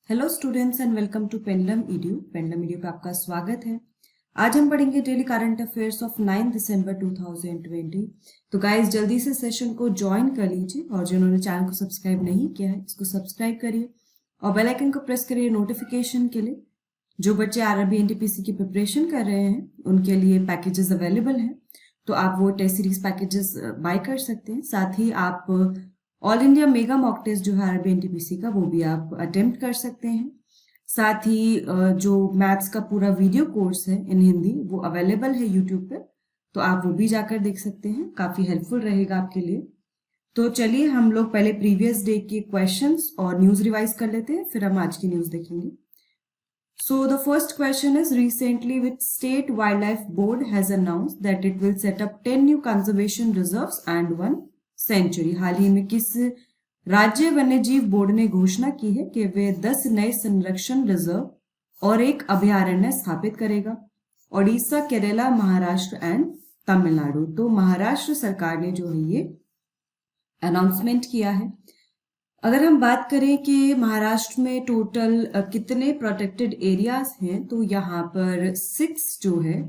Hello students and welcome to Pendulum EDU. Pendulum EDU पे आपका स्वागत है। आज हम पढ़ेंगे डेली करंट अफेयर्स ऑफ 9 दिसंबर 2020। तो गाइस जल्दी से सेशन को ज्वाइन कर लीजिए और जिन्होंने चैनल को सब्सक्राइब नहीं किया है इसको सब्सक्राइब करिए और बेल आइकन को प्रेस करिए नोटिफिकेशन के लिए। जो बच्चे आरआरबी एनटीपीसी की प्रिपरेशन कर रहे हैं उनके लिए पैकेजेस अवेलेबल हैं, तो आप वो टेस्ट सीरीज पैकेजेस बाय कर सकते हैं। साथ ही आप all India mega mock test जो है आरआरबी एनटीपीसी का वो भी आप अटेम्प्ट कर सकते हैं। साथ ही जो मैथ्स का पूरा वीडियो कोर्स है इन हिंदी वो अवेलेबल है यूट्यूब पे, तो आप वो भी जाकर देख सकते हैं, काफ़ी हेल्पफुल रहेगा आपके लिए। तो चलिए हम लोग पहले प्रीवियस डे के क्वेश्चंस और न्यूज़ रिवाइज कर लेते हैं, फिर हम आज की न्यूज़ देखेंगे। So the first question is, recently which state wildlife board has announced that it will set up 10 new conservation reserves and 1 sanctuary? हाल ही में किस राज्य वन्यजीव बोर्ड ने घोषणा की है कि वे 10 नए संरक्षण रिजर्व और एक अभयारण्य स्थापित करेगा? ओडिशा, केरला, महाराष्ट्र एंड तमिलनाडु। तो महाराष्ट्र सरकार ने जो है ये अनाउंसमेंट किया है। अगर हम बात करें कि महाराष्ट्र में टोटल कितने प्रोटेक्टेड एरियाज हैं, तो यहाँ पर 6 जो है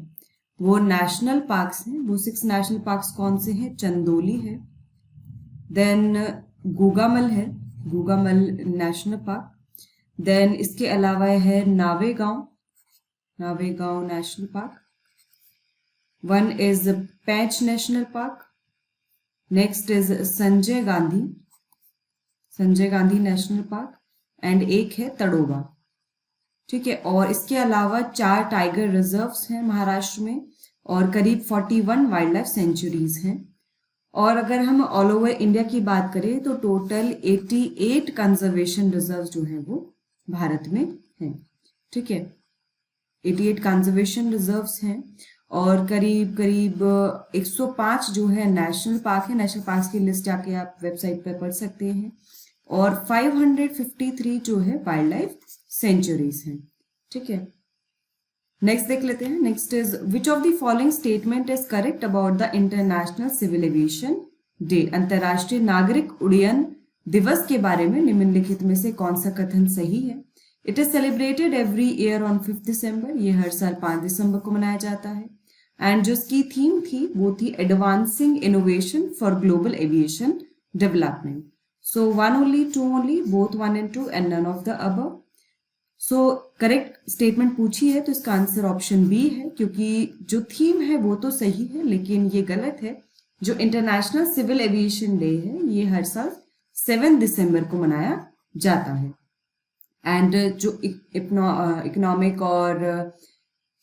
वो नेशनल पार्क्स हैं। वो 6 नेशनल पार्क्स कौन से हैं? चंदोली है, देन गोगामल है, गोगामल नेशनल पार्क, देन इसके अलावा है नावेगांव, नावेगांव नेशनल पार्क, वन इज पैंच national park, next is Sanjay Gandhi, Sanjay Gandhi national park, and एक है तड़ोबा। ठीक है, और इसके अलावा 4 टाइगर रिजर्व्स हैं महाराष्ट्र में और करीब 41 वाइल्ड लाइफ सेंचुरीज हैं। और अगर हम ऑल ओवर इंडिया की बात करें तो टोटल 88 कंजर्वेशन रिजर्व्स जो हैं वो भारत में हैं। ठीक है, 88 कंजर्वेशन रिजर्व्स हैं और करीब 105 जो है नेशनल पार्क है। नेशनल पार्क की लिस्ट जाके आप वेबसाइट पर पढ़ सकते हैं। और 553 जो है वाइल्ड लाइफ सेंचुरीज हैं। ठीक है, नेक्स्ट देख लेते हैं। Next is, which of the following statement is correct about the International Civil Aviation Day? अंतर्राष्ट्रीय नागरिक उड्डयन दिवस के बारे में निम्नलिखित में से कौन सा कथन सही है? It is celebrated every year on 5 दिसंबर। ये हर साल 5 दिसंबर को मनाया जाता है। एंड जो इसकी थीम थी वो थी advancing innovation for global aviation development. So 1 only, 2 only, both 1 and 2 and none of the above. So correct statement पूछी है तो इसका आंसर ऑप्शन बी है, क्योंकि जो थीम है वो तो सही है लेकिन ये गलत है। जो इंटरनेशनल सिविल एविएशन डे है ये हर साल 7 दिसंबर को मनाया जाता है। एंड जो इकोनॉमिक और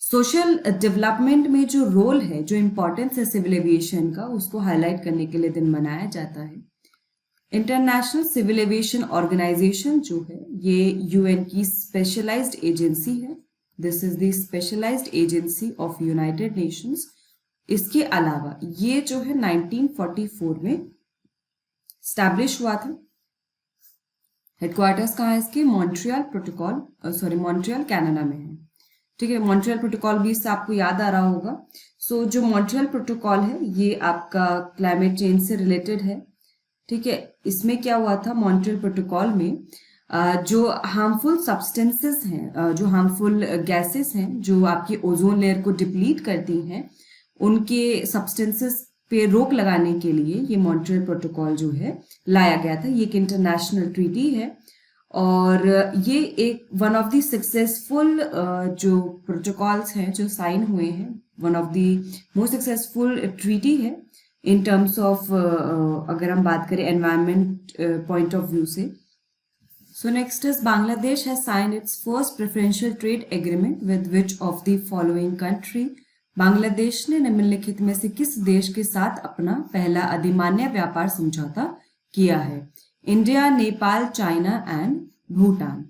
सोशल डेवलपमेंट में जो रोल है, जो इम्पोर्टेंस है सिविल एविएशन का, उसको हाईलाइट करने के लिए दिन मनाया जाता है। इंटरनेशनल सिविल एविएशन ऑर्गेनाइजेशन जो है ये यूएन की स्पेशलाइज्ड एजेंसी है। This is the specialized agency of United Nations. इसके अलावा ये जो है 1944 में स्टैब्लिश हुआ था। हेडक्वार्टर्स कहाँ है इसके? मॉन्ट्रियल मॉन्ट्रियल कनाडा में है। ठीक है, मॉन्ट्रियल प्रोटोकॉल भी इससे आपको याद आ रहा होगा। सो जो मॉन्ट्रियल प्रोटोकॉल है ये आपका क्लाइमेट चेंज से रिलेटेड है। ठीक है, इसमें क्या हुआ था मॉन्ट्रियल प्रोटोकॉल में, जो हार्मफुल सब्सटेंसेस हैं, जो हार्मफुल गैसेस हैं जो आपकी ओजोन लेयर को डिप्लीट करती हैं, उनके सब्सटेंसेस पे रोक लगाने के लिए ये मॉन्ट्रियल प्रोटोकॉल जो है लाया गया था। ये एक इंटरनेशनल ट्रीटी है और ये एक वन ऑफ द सक्सेसफुल जो प्रोटोकॉल्स हैं जो साइन हुए हैं, one of the most successful treaty है इन टर्म्स ऑफ अगर हम बात करें एनवायरमेंट पॉइंट ऑफ व्यू से। So next is, Bangladesh has signed it's first preferential trade agreement with which of the following country? Bangladesh ने निम्नलिखित में से किस देश के साथ अपना पहला अधिमान्य व्यापार समझौता किया है? India, Nepal, China and Bhutan.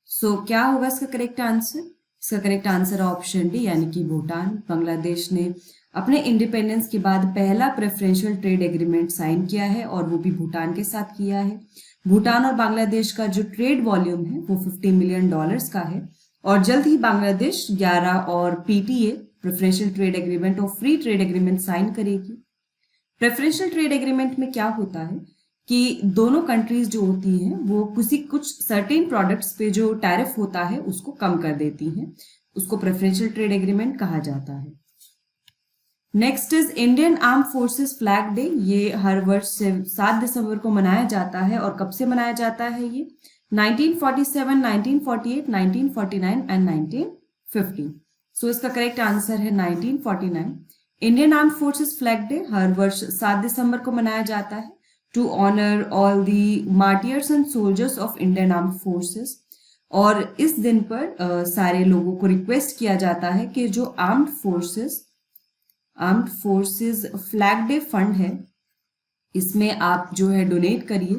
So क्या होगा इसका करेक्ट आंसर? इसका करेक्ट आंसर ऑप्शन डी यानी कि भूटान। बांग्लादेश ने अपने इंडिपेंडेंस के बाद पहला प्रेफरेंशियल ट्रेड एग्रीमेंट साइन किया है और वो भी भूटान के साथ किया है। भूटान और बांग्लादेश का जो ट्रेड वॉल्यूम है वो $50 मिलियन का है और जल्द ही बांग्लादेश 11 और पीटीए प्रेफरेंशियल ट्रेड एग्रीमेंट और फ्री ट्रेड एग्रीमेंट साइन करेगी। प्रेफरेंशियल ट्रेड एग्रीमेंट में क्या होता है कि दोनों कंट्रीज जो होती हैं वो कुछ सर्टेन प्रोडक्ट्स पे जो टैरिफ होता है उसको कम कर देती हैं, उसको प्रेफरेंशियल ट्रेड एग्रीमेंट कहा जाता है। Next is Indian arm forces flag day. ये हर वर्ष 7 दिसंबर को मनाया जाता है। और कब से मनाया जाता है ये? 1947, 1948, 1949 एंड 1950। सो इसका करेक्ट आंसर है 1949। Indian arm forces flag day हर वर्ष 7 दिसंबर को मनाया जाता है to honour all the martyrs and soldiers of Indian arm forces. और इस दिन पर सारे लोगों को रिक्वेस्ट किया जाता है कि जो armed forces flag day fund है, इसमें आप जो है डोनेट करिए,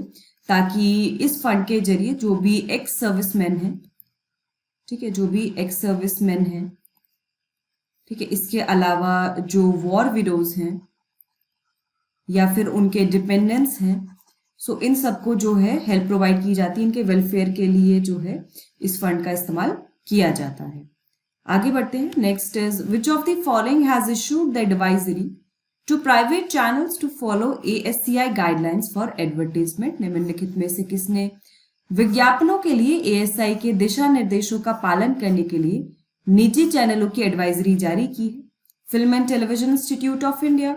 ताकि इस फंड के जरिए जो भी एक्स सर्विसमैन है, ठीक है, जो भी एक्स सर्विसमैन है, ठीक है, इसके अलावा जो वॉर विडोज हैं या फिर उनके डिपेंडेंट्स हैं, सो इन सबको जो है हेल्प प्रोवाइड की जाती है, इनके वेलफेयर के लिए जो है इस फंड का इस्तेमाल किया जाता है। आगे बढ़ते हैं। Next is which of the following has issued the advisory to private channels to follow ASCI guidelines for advertisement. निम्नलिखित में से किसने विज्ञापनों के लिए ASI के दिशा निर्देशों का पालन करने के लिए निजी चैनलों की एडवाइजरी जारी की है? Film and television institute of India,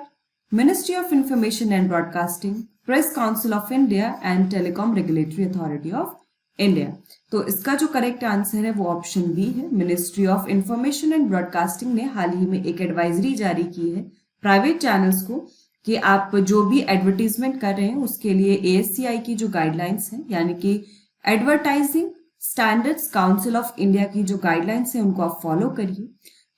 ministry of information and broadcasting, press council of India and telecom regulatory authority of India. तो इसका जो करेक्ट आंसर है वो ऑप्शन बी है। Ministry of information and broadcasting ने हाल ही में एक एडवाइजरी जारी की है प्राइवेट चैनल्स को कि आप जो भी एडवर्टीजमेंट कर रहे हैं उसके लिए ASCI की जो गाइडलाइंस हैं, यानी कि advertising standards council of India की जो गाइडलाइंस है उनको आप फॉलो करिए।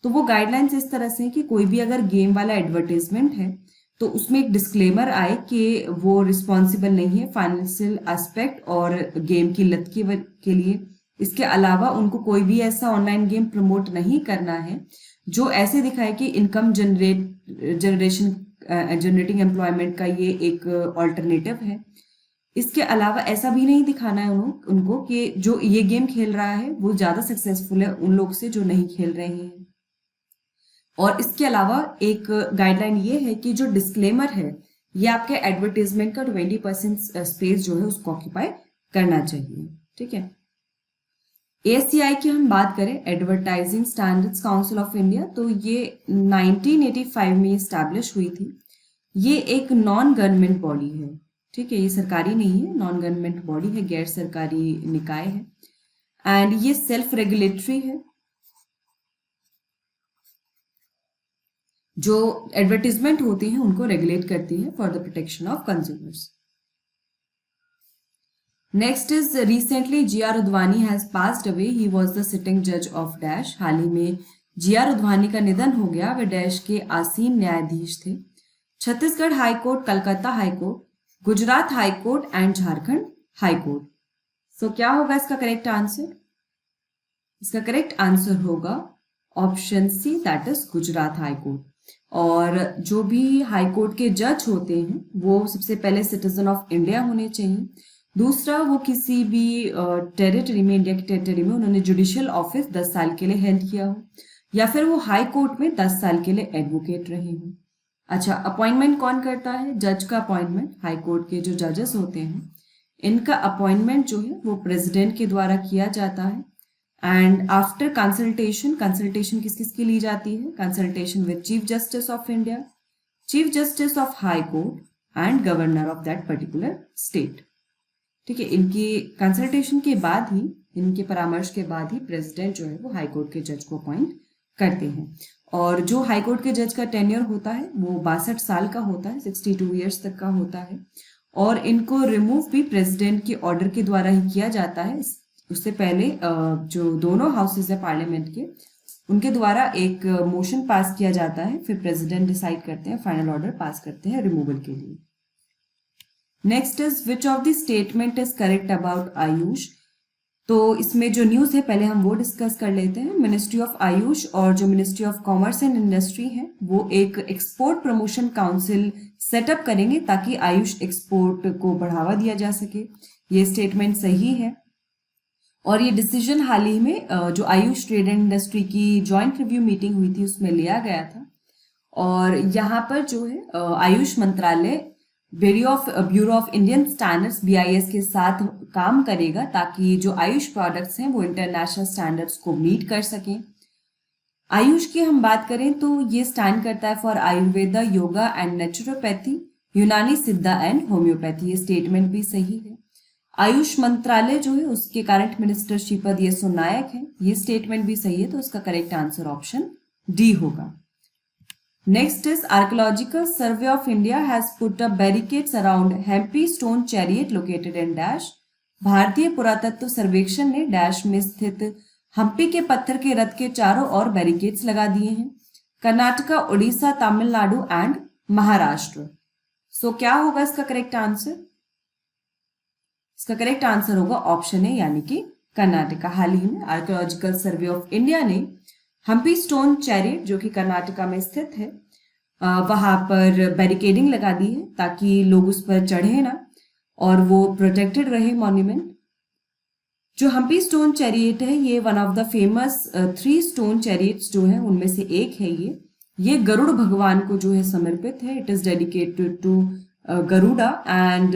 तो वो गाइडलाइंस इस तरह से है कि कोई भी अगर गेम वाला एडवर्टीजमेंट है तो उसमें एक डिस्क्लेमर आए कि वो रिस्पॉन्सिबल नहीं है फाइनेंशियल एस्पेक्ट और गेम की लत के लिए। इसके अलावा उनको कोई भी ऐसा ऑनलाइन गेम प्रमोट नहीं करना है जो ऐसे दिखाए कि इनकम जनरेटिंग एम्प्लॉयमेंट का ये एक ऑल्टरनेटिव है। इसके अलावा ऐसा भी नहीं दिखाना है उनको कि जो ये गेम खेल रहा है वो ज्यादा सक्सेसफुल है उन लोग से जो नहीं खेल रहे हैं। और इसके अलावा एक गाइडलाइन ये है कि जो डिस्क्लेमर है ये आपके एडवर्टीजमेंट का 20% स्पेस जो है उसको ऑक्यूपाई करना चाहिए। ठीक है। ASCI की हम बात करें, advertising standards council of India, तो ये 1985 में स्टैब्लिश हुई थी। ये एक नॉन गवर्नमेंट बॉडी है। ठीक है, ये सरकारी नहीं है, नॉन गवर्नमेंट बॉडी है, गैर सरकारी निकाय है एंड ये सेल्फ रेगुलेटरी है। जो एडवर्टीजमेंट होती हैं उनको रेगुलेट करती है for the protection of consumers. Next is recently GR Udwani has passed away, he was the sitting जज ऑफ डैश। हाल ही में GR उद्वानी का निधन हो गया, वे डैश के आसीन न्यायाधीश थे। Chhattisgarh high court, Calcutta high court, Gujarat high court and Jharkhand high court. So क्या होगा इसका करेक्ट आंसर? इसका करेक्ट आंसर होगा option C, that is Gujarat high court. और जो भी हाई कोर्ट के जज होते हैं वो सबसे पहले सिटीजन ऑफ इंडिया होने चाहिए। दूसरा, वो किसी भी टेरिटरी में, इंडिया की टेरिटरी में उन्होंने जुडिशियल ऑफिस 10 साल के लिए हेल्ड किया हो, या फिर वो हाई कोर्ट में 10 साल के लिए एडवोकेट रहे हो। अच्छा, अपॉइंटमेंट कौन करता है? जज का अपॉइंटमेंट, हाई कोर्ट के जो जजेस होते हैं इनका अपॉइंटमेंट जो है वो प्रेसिडेंट के द्वारा किया जाता है एंड आफ्टर कंसल्टेशन किस किस की ली जाती है? Consultation with chief justice of India, chief justice of high court and governor of that particular state. ठीक है, इनकी कंसल्टेशन के बाद ही, इनके परामर्श के बाद ही प्रेसिडेंट जो है वो हाई कोर्ट के जज को अपॉइंट करते हैं। और जो हाई कोर्ट के जज का टेन्योर होता है वो 62 साल का होता है, 62 ईयर्स तक का होता है। और इनको रिमूव भी प्रेसिडेंट के ऑर्डर के द्वारा ही किया जाता है। उससे पहले जो दोनों हाउसेज है पार्लियामेंट के, उनके द्वारा एक मोशन पास किया जाता है, फिर प्रेसिडेंट डिसाइड करते हैं, फाइनल ऑर्डर पास करते हैं रिमूवल के लिए। Next is which of the statement is correct about Ayush. तो इसमें जो न्यूज है पहले हम वो डिस्कस कर लेते हैं। मिनिस्ट्री ऑफ आयुष और जो ministry of commerce and industry है वो एक एक्सपोर्ट प्रमोशन काउंसिल सेटअप करेंगे ताकि आयुष एक्सपोर्ट को बढ़ावा दिया जा सके। ये स्टेटमेंट सही है और ये डिसीजन हाल ही में जो आयुष ट्रेड एंड इंडस्ट्री की जॉइंट रिव्यू मीटिंग हुई थी उसमें लिया गया था। और यहाँ पर जो है आयुष मंत्रालय bureau of Indian standards BIS के साथ काम करेगा ताकि जो आयुष प्रोडक्ट्स हैं वो इंटरनेशनल स्टैंडर्ड्स को मीट कर सकें। आयुष की हम बात करें तो ये स्टैंड करता है for Ayurveda, yoga and naturopathy, यूनानी सिद्धा एंड होम्योपैथी। ये स्टेटमेंट भी सही है। आयुष मंत्रालय जो है उसके करंट मिनिस्टर श्रीपद येसो नायक है। ये स्टेटमेंट भी सही है, तो उसका करेक्ट आंसर ऑप्शन डी होगा। Next is Archaeological Survey of India has put up barricades around Hampi Stone Chariot located in dash। भारतीय पुरातत्व सर्वेक्षण ने डैश में स्थित हम्पी के पत्थर के रथ के चारों ओर बैरिकेड्स लगा दिए हैं। कर्नाटका, उड़ीसा, तमिलनाडु एंड महाराष्ट्र। सो क्या होगा इसका करेक्ट आंसर? इसका करेक्ट आंसर होगा ऑप्शन ए यानी कि कर्नाटका। हाल ही में आर्कियोलॉजिकल सर्वे ऑफ इंडिया ने हम्पी स्टोन चैरियट जो कि कर्नाटका में स्थित है वहां पर बैरिकेडिंग लगा दी है ताकि लोग उस पर चढ़े ना और वो प्रोटेक्टेड रहे मॉन्यूमेंट। जो हम्पी स्टोन चैरियट है ये one of the famous 3 stone chariots जो है उनमें से एक है। ये गरुड़ भगवान को जो है समर्पित है। It is dedicated to Garuda and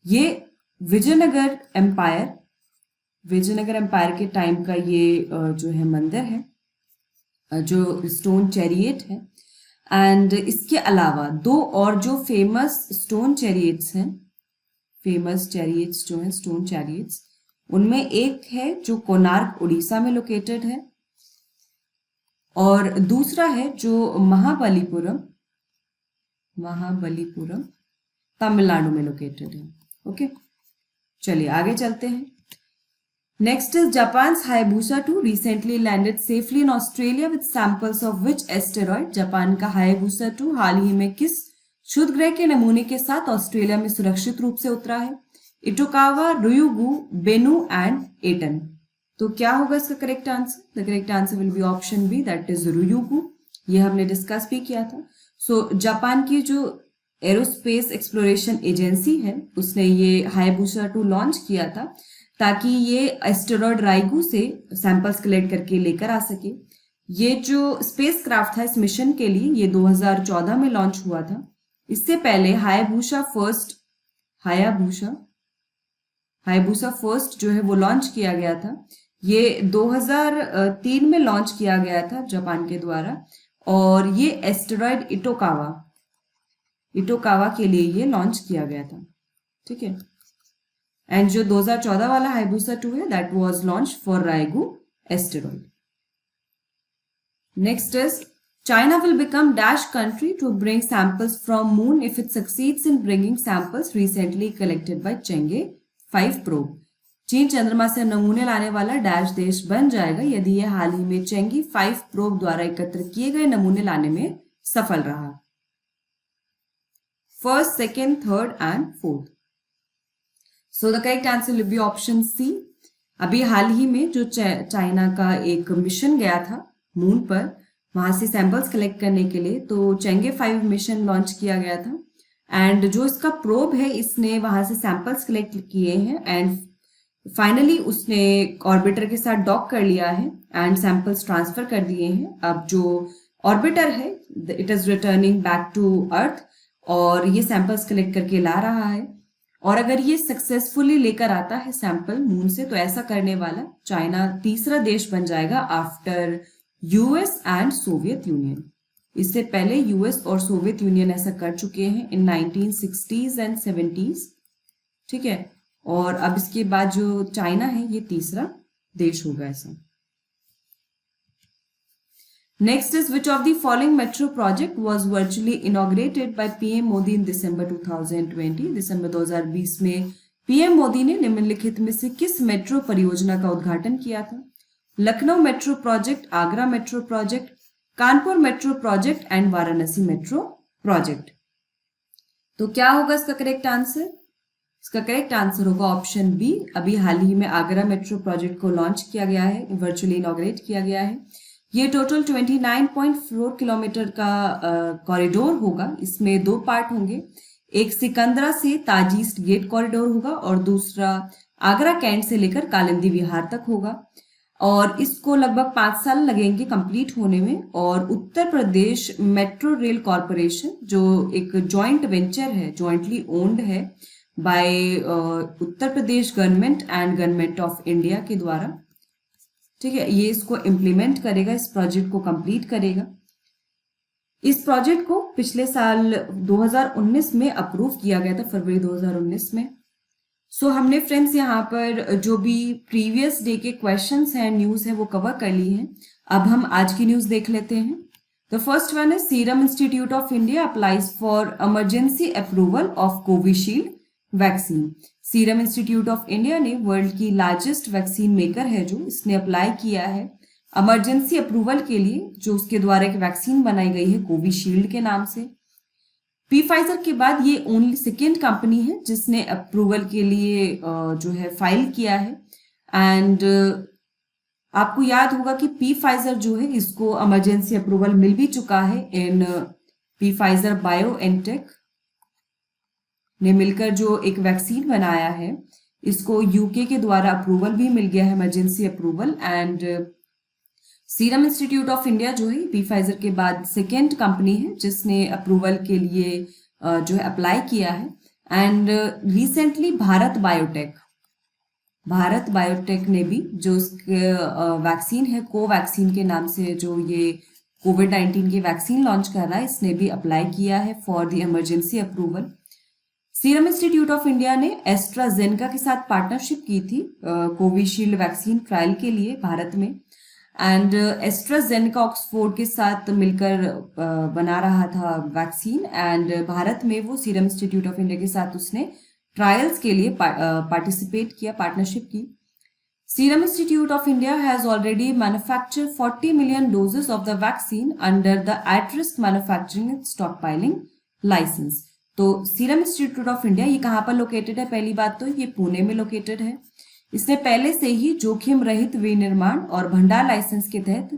ये विजयनगर एम्पायर के टाइम का ये जो है मंदिर है, जो स्टोन चैरियट है। एंड इसके अलावा 2 और जो फेमस स्टोन चैरियट्स हैं, फेमस चैरियट्स जो हैं स्टोन चैरियट्स, उनमें एक है जो कोणार्क उड़ीसा में लोकेटेड है और दूसरा है जो महाबलीपुरम तमिलनाडु में लोकेटेड है। ओके, चलिए आगे चलते हैं। Next is Japan's Hayabusa 2 recently landed safely in Australia with samples of which asteroid? Japan का हायाबुसा 2 हाल ही में किस क्षुद्र ग्रह के नमूने के साथ ऑस्ट्रेलिया में सुरक्षित रूप से उतरा है? Itokawa, Ryugu, Bennu and Aten. तो क्या होगा इसका correct answer? The correct answer will be option B, that is Ryugu. ये हमने डिस्कस भी किया था। सो जापान की जो एरोस्पेस एक्सप्लोरेशन एजेंसी है उसने ये हायाबुसा 2 लॉन्च किया था ताकि ये एस्टेरॉयड राइगू से सैंपल्स कलेक्ट करके लेकर आ सके। ये जो स्पेस क्राफ्ट था इस मिशन के लिए ये 2014 में लॉन्च हुआ था। इससे पहले हायाबुसा फर्स्ट जो है वो लॉन्च किया गया था। ये 2003 में लॉन्च किया गया था जापान के द्वारा और ये एस्टेरॉयड इटोकावा के लिए ये लॉन्च किया गया था। ठीक है, एंड जो 2014 वाला हायाबुसा 2 है that was launch for Ryugu asteroid. Next is China will become dash country to bring samples from moon if it succeeds in bringing samples recently collected by Chang'e 5 probe. चीन चंद्रमा से नमूने लाने वाला dash देश बन जाएगा यदि यह हाल ही में चेंगी 5 प्रोब द्वारा एकत्र किए गए नमूने लाने में सफल रहा। First, second, third and fourth. So the correct answer will be option C. अभी हाल ही में जो चाइना का एक मिशन गया था मून पर, वहां से सैंपल्स कलेक्ट करने के लिए, तो चेंगे 5 मिशन लॉन्च किया गया था एंड जो इसका प्रोब है इसने वहां से सैंपल्स कलेक्ट किए हैं एंड फाइनली उसने ऑर्बिटर के साथ डॉक कर लिया है एंड सैंपल्स ट्रांसफर कर दिए हैं। अब जो ऑर्बिटर है it is returning back to earth और ये सैंपल्स कलेक्ट करके ला रहा है और अगर ये सक्सेसफुली लेकर आता है सैंपल मून से तो ऐसा करने वाला चाइना तीसरा देश बन जाएगा after US and Soviet union. इससे पहले यूएस और सोवियत यूनियन ऐसा कर चुके हैं इन 1960s एंड 70s। ठीक है, और अब इसके बाद जो चाइना है ये तीसरा देश होगा ऐसा। Next is which of the following metro project was virtually inaugurated by PM Modi in December 2020? दिसंबर 2020 में PM मोदी ने निम्नलिखित में से किस मेट्रो परियोजना का उद्घाटन किया था? Lucknow metro project, Agra metro project, Kanpur metro project and Varanasi metro project. तो क्या होगा इसका करेक्ट आंसर? इसका करेक्ट आंसर होगा ऑप्शन बी। अभी हाल ही में आगरा मेट्रो प्रोजेक्ट को लॉन्च किया गया है, वर्चुअली इनॉग्रेट किया गया है। ये टोटल 29.4 किलोमीटर का कॉरिडोर होगा। इसमें 2 पार्ट होंगे, एक सिकंदरा से ताज ईस्ट गेट कॉरिडोर होगा और दूसरा आगरा कैंट से लेकर कालिंदी विहार तक होगा। और इसको लगभग 5 साल लगेंगे कंप्लीट होने में। और Uttar Pradesh metro rail corporation जो एक जॉइंट वेंचर है, जॉइंटली ओन्ड है by Uttar Pradesh government and government of India के द्वारा, ठीक है, ये इसको इम्प्लीमेंट करेगा, इस प्रोजेक्ट को कंप्लीट करेगा। इस प्रोजेक्ट को पिछले साल 2019 में अप्रूव किया गया था, फरवरी 2019 में। सो हमने फ्रेंड्स यहाँ पर जो भी प्रीवियस डे के क्वेश्चंस हैं, न्यूज़ है, वो कवर कर ली हैं। अब हम आज की न्यूज़ देख लेते हैं। द फर्स्ट वन है serum institute of India applies for emergency approval of Covishield vaccine. Serum institute of India ने वर्ल्ड की लार्जेस्ट वैक्सीन मेकर है जो, इसने अप्लाई किया है इमरजेंसी अप्रूवल के लिए, जो उसके द्वारा एक वैक्सीन बनाई गई है कोविशील्ड के नाम से। फाइजर के बाद ये ओनली सेकेंड कंपनी है जिसने अप्रूवल के लिए जो है फाइल किया है। एंड आपको याद होगा कि फाइजर जो है इसको इमरजेंसी अप्रूवल मिल भी चुका है इन फाइजर बायोएनटेक ने मिलकर जो एक वैक्सीन बनाया है, इसको यूके के द्वारा अप्रूवल भी मिल गया है, emergency approval. And serum institute of India जो है फाइजर के बाद सेकेंड कंपनी है जिसने अप्रूवल के लिए जो है अप्लाई किया है। एंड रिसेंटली भारत बायोटेक ने भी जो वैक्सीन है कोवैक्सीन के नाम से, जो ये कोविड-19 की वैक्सीन लॉन्च कर रहा है, इसने भी अप्लाई किया है for the emergency approval. Serum institute of India ने एस्ट्राजेनेका के साथ पार्टनरशिप की थी कोविशील्ड वैक्सीन ट्रायल के लिए भारत में। एंड एस्ट्राजेनेका ऑक्सफोर्ड के साथ मिलकर बना रहा था वैक्सीन। एंड भारत में वो सीरम इंस्टीट्यूट ऑफ इंडिया के साथ उसने ट्रायल्स के लिए पार्टिसिपेट किया, पार्टनरशिप की। Serum institute of India has already manufactured 40 million doses of the vaccine under the at risk manufacturing and stockpiling license. तो सीरम इंस्टीट्यूट ऑफ इंडिया ये कहाँ पर लोकेटेड है? पहली बात तो ये पुणे में लोकेटेड है। इसने पहले से ही जोखिम रहित विनिर्माण और भंडार लाइसेंस के तहत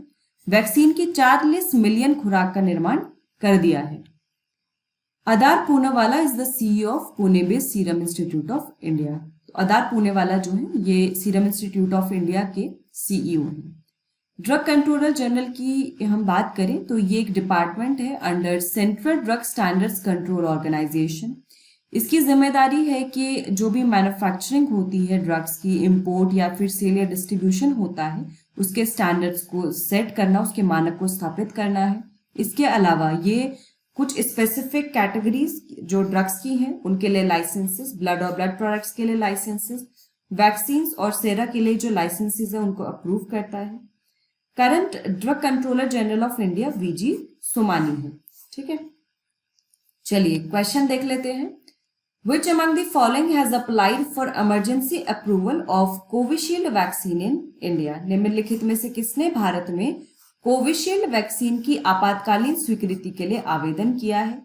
वैक्सीन की 40 मिलियन खुराक का निर्माण कर दिया है। Adar Poonawalla is the CEO of Pune based Serum institute of India. Adar Poonawalla जो है ये सीरम इंस्टीट्यूट ऑफ इंडिया के सीईओ हैं। ड्रग कंट्रोलर जनरल की हम बात करें तो ये एक डिपार्टमेंट है under central drug standards control organisation. इसकी जिम्मेदारी है कि जो भी मैन्युफैक्चरिंग होती है ड्रग्स की, इंपोर्ट या फिर सेल या डिस्ट्रीब्यूशन होता है, उसके स्टैंडर्ड्स को सेट करना, उसके मानक को स्थापित करना है। इसके अलावा ये कुछ स्पेसिफिक कैटेगरीज जो ड्रग्स की हैं उनके लिए लाइसेंसेस, ब्लड और ब्लड प्रोडक्ट्स के लिए लाइसेंसेस, वैक्सीन और सेरा के लिए जो लाइसेंसेस है उनको अप्रूव करता है। Current drug controller general of India V G Somani है। ठीक है, चलिए क्वेश्चन देख लेते हैं। Which among the following has applied for emergency approval of Covishield vaccine in India? निम्नलिखित में से किसने भारत में कोविशील्ड वैक्सीन की आपातकालीन स्वीकृति के लिए आवेदन किया है?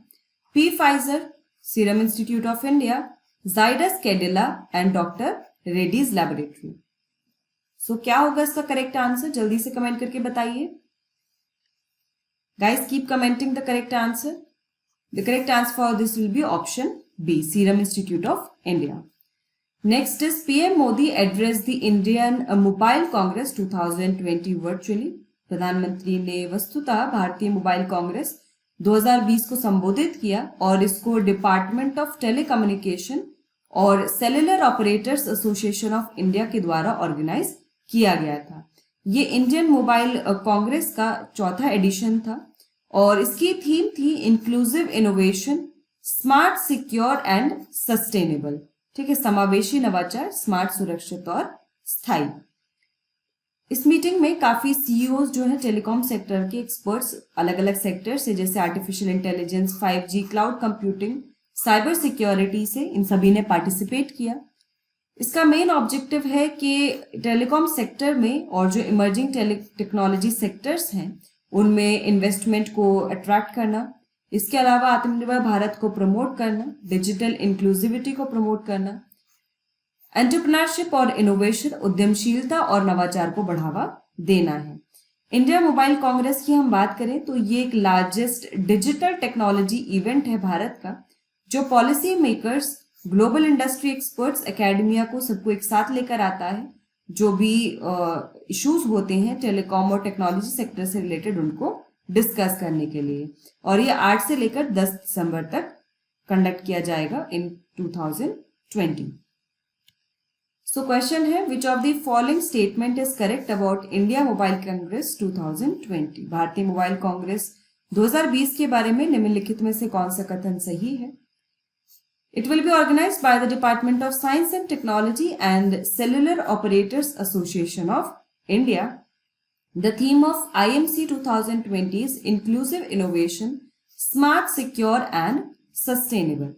Pfizer, Serum institute of India, Zydus Cadila and doctor Reddy's laboratory. So क्या होगा इसका करेक्ट आंसर? जल्दी से कमेंट करके बताइए। Guys keep commenting the correct answer. The correct answer for this will be option B, Serum Institute of India. Next is PM Modi addressed the Indian Mobile Congress 2020 virtually. प्रधानमंत्री ने वस्तुतः भारतीय mobile Congress 2020 को संबोधित किया और इसको डिपार्टमेंट ऑफ टेलीकम्युनिकेशन और cellular operators association of India के द्वारा ऑर्गेनाइज किया गया था। ये इंडियन मोबाइल कांग्रेस का चौथा एडिशन था और इसकी थीम थी inclusive innovation, smart, secure and sustainable. ठीक है, समावेशी, नवाचार, स्मार्ट, सुरक्षित और स्थायी। इस मीटिंग में काफी सीईओज जो है टेलीकॉम सेक्टर के एक्सपर्ट्स, अलग अलग सेक्टर से, जैसे artificial intelligence, 5G, cloud computing, cyber security से, इन सभी ने पार्टिसिपेट किया। इसका मेन ऑब्जेक्टिव है कि टेलीकॉम सेक्टर में और जो इमर्जिंग टेक्नोलॉजी सेक्टर्स हैं उनमें इन्वेस्टमेंट को अट्रैक्ट करना, इसके अलावा आत्मनिर्भर भारत को प्रमोट करना, डिजिटल इंक्लूसिविटी को प्रमोट करना, एंटरप्रेन्योरशिप और इनोवेशन, उद्यमशीलता और नवाचार को बढ़ावा देना है। इंडिया मोबाइल कांग्रेस की हम बात करें तो ये एक लार्जेस्ट डिजिटल टेक्नोलॉजी इवेंट है भारत का, जो policy makers, global industry experts, academia को सबको एक साथ लेकर आता है जो भी इश्यूज होते हैं टेलीकॉम और टेक्नोलॉजी सेक्टर से रिलेटेड उनको डिस्कस करने के लिए, और ये 8 से लेकर 10 दिसंबर तक कंडक्ट किया जाएगा इन 2020। सो क्वेश्चन है, विच of the following statement is correct about India mobile Congress 2020? भारतीय मोबाइल कांग्रेस 2020 के बारे में निम्नलिखित में से कौन सा कथन सही है? It will be organized by the Department of Science and Technology and Cellular Operators Association of India. The theme of IMC 2020 is Inclusive Innovation, Smart, Secure and Sustainable.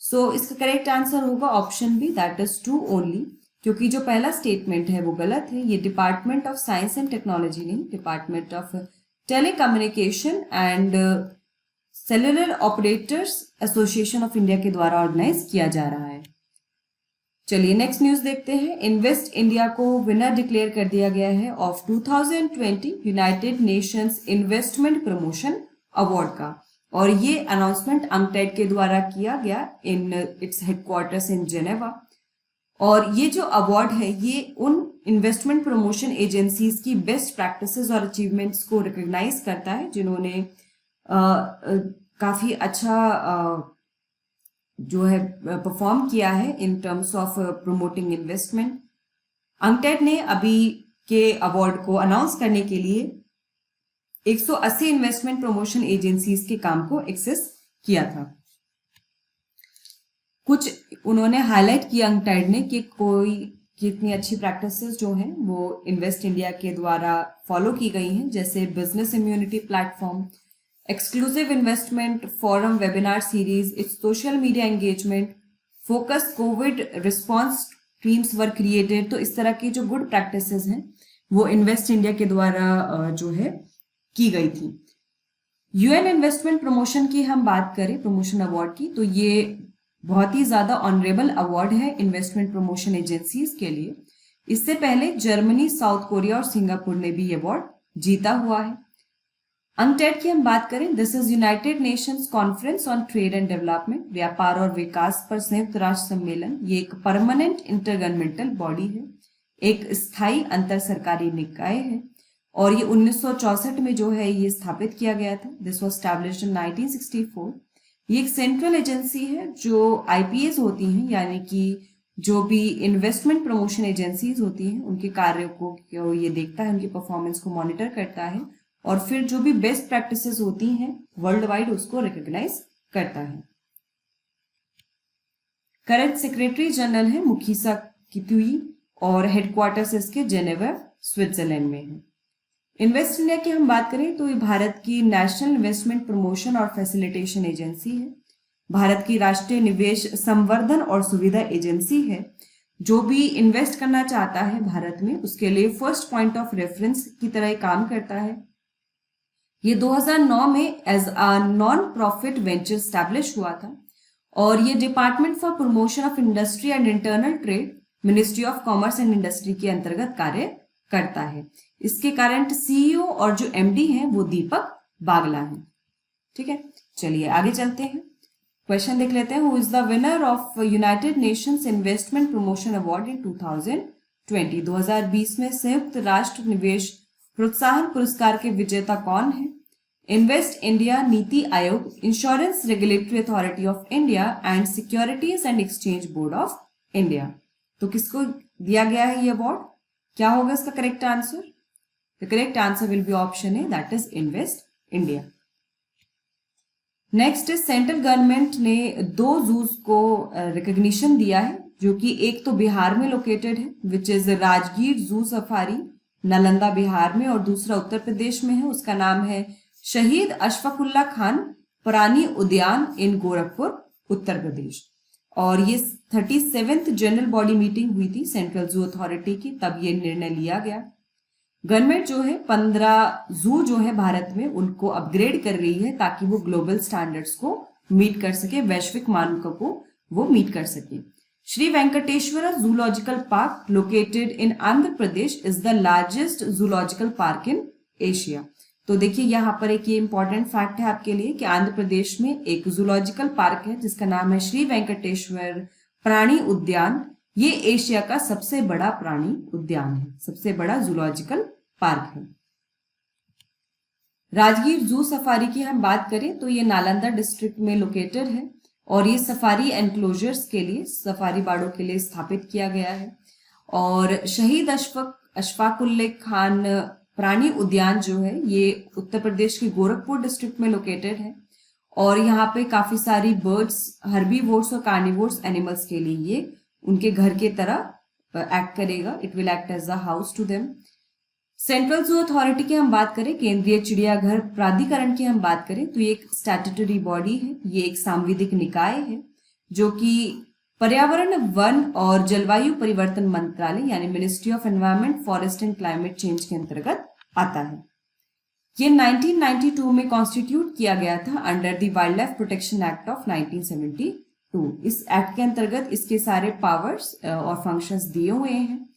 So इसका करेक्ट आंसर होगा option B, that is true only, क्योंकि जो पहला statement है वो गलत है। ये department of science and technology नहीं, department of telecommunication and cellular operators association of India के द्वारा ऑर्गेनाइज किया जा रहा है। चलिए नेक्स्ट न्यूज देखते हैं। इन्वेस्ट इंडिया को विनर डिक्लेयर कर दिया गया है of 2020 United Nations investment promotion award का, और ये अनाउंसमेंट अंकटेड के द्वारा किया गया in its headquarters in Geneva. और ये जो अवार्ड है ये उन इन्वेस्टमेंट प्रमोशन एजेंसीज की बेस्ट प्रैक्टिसेस और अचीवमेंट्स को रिकॉग्नाइज करता है जिन्होंने काफी अच्छा जो है परफॉर्म किया है in terms of promoting investment. UNCTAD ने अभी के अवार्ड को अनाउंस करने के लिए 180 इन्वेस्टमेंट प्रमोशन एजेंसीज के काम को एक्सेस किया था। कुछ उन्होंने हाईलाइट किया अंकटेड ने कि कितनी अच्छी प्रैक्टिसेस जो हैं वो इन्वेस्ट इंडिया के द्वारा फॉलो की गई हैं, जैसे business immunity platform, exclusive investment forum webinar series, it's social media engagement, focus Covid response teams were created. तो इस तरह की जो गुड प्रैक्टिसेस हैं वो इन्वेस्ट इंडिया के द्वारा जो है की गई थी। यूएन इन्वेस्टमेंट प्रमोशन की हम बात करें, प्रमोशन अवार्ड की, तो ये बहुत ही ज्यादा ऑनरेबल अवार्ड है इन्वेस्टमेंट प्रमोशन एजेंसीज के लिए। इससे पहले जर्मनी, साउथ कोरिया और सिंगापुर ने भी अवार्ड जीता हुआ है। अंकटेड की हम बात करें, this is United Nations conference on trade and development, व्यापार और विकास पर संयुक्त राष्ट्र सम्मेलन। ये एक परमानेंट इंटरगवर्नमेंटल बॉडी है, एक स्थायी अंतर सरकारी निकाय है, और ये 1964 में जो है ये स्थापित किया गया था। This was established in 1964। ये एक सेंट्रल एजेंसी है जो आईपीएस होती हैं, यानी कि जो भी इन्वेस्टमेंट प्रमोशन एजेंसीज होती हैं उनके कार्यों को ये देखता है, उनकी परफॉर्मेंस को मॉनिटर करता है, और फिर जो भी बेस्ट प्रैक्टिसेस होती हैं वर्ल्ड वाइड उसको रिकॉग्नाइज करता है। करंट सेक्रेटरी जनरल है मुखीसा कितुई, और हेडक्वार्टर्स इसके जेनेवा स्विट्जरलैंड में है। इन्वेस्ट इंडिया की हम बात करें तो ये भारत की नेशनल इन्वेस्टमेंट प्रमोशन और फैसिलिटेशन एजेंसी है, भारत की राष्ट्रीय निवेश संवर्धन और सुविधा एजेंसी है। जो भी इन्वेस्ट करना चाहता है भारत में उसके लिए फर्स्ट पॉइंट ऑफ रेफरेंस की तरह काम करता है। ये 2009 में as a non profit venture establish हुआ था, और ये department for promotion of industry and internal trade, ministry of commerce and industry के अंतर्गत कार्य करता है। इसके करंट सीईओ और जो एमडी हैं वो दीपक बागला हैं। ठीक है, चलिए आगे चलते हैं। क्वेश्चन देख लेते हैं, who is the winner of United Nations investment promotion award in 2020? 2020 में संयुक्त राष्ट्र निवेश प्रोत्साहन पुरस्कार के विजेता कौन है? Invest India, NITI Aayog, insurance regulatory authority of India and securities and exchange board of India. तो किसको दिया गया है ये अवार्ड? क्या होगा इसका correct answer? The correct answer will be option A, that is invest India. Next central government ने 2 जूस को रिकॉग्निशन दिया है, जो कि एक तो बिहार में लोकेटेड है, which is Rajgir zoo safari, Nalanda Bihar में, और दूसरा उत्तर प्रदेश में है, उसका नाम है शहीद अशफाकुल्ला खान प्राणी उद्यान इन गोरखपुर उत्तर प्रदेश। और ये 37th जनरल बॉडी मीटिंग हुई थी सेंट्रल जू अथॉरिटी की, तब ये निर्णय लिया गया। गवर्नमेंट जो है 15 जू जो है भारत में उनको अपग्रेड कर रही है ताकि वो ग्लोबल स्टैंडर्ड्स को मीट कर सके, वैश्विक मानकों को वो मीट कर सके। Shri Venkateswara zoological park located in Andhra Pradesh is the largest zoological park in Asia. तो देखिए यहाँ पर एक ये इंपॉर्टेंट फैक्ट है आपके लिए कि आंध्र प्रदेश में एक जूलॉजिकल पार्क है जिसका नाम है श्री वेंकटेश्वर प्राणी उद्यान। ये एशिया का सबसे बड़ा प्राणी उद्यान है, सबसे बड़ा जूलॉजिकल पार्क है। राजगीर जू सफारी की हम बात करें तो ये नालंदा डिस्ट्रिक्ट में लोकेटेड है और ये सफारी एनक्लोजर्स के लिए, सफारी बाड़ों के लिए स्थापित किया गया है। और शहीद अशफाकुल्ले खान प्राणी उद्यान जो है ये उत्तर प्रदेश के गोरखपुर डिस्ट्रिक्ट में लोकेटेड है और यहाँ पे काफी सारी बर्ड्स, हर्बीवोर्स और कार्निवोर्स एनिमल्स के लिए ये उनके घर के तरह एक्ट करेगा। It will act as a house to them. Central zoo authority की हम बात करें, केंद्रीय चिड़ियाघर प्राधिकरण की हम बात करें तो ये एक स्टैट्यूटरी बॉडी है, ये एक सांविधिक निकाय है जो कि पर्यावरण, वन और जलवायु परिवर्तन मंत्रालय यानी ministry of environment, forest and climate change के अंतर्गत आता है। ये 1992 में कॉन्स्टिट्यूट किया गया था under the wild life protection act of 1972। इस एक्ट के अंतर्गत इसके सारे पावर्स और फंक्शंस दिए हुए हैं।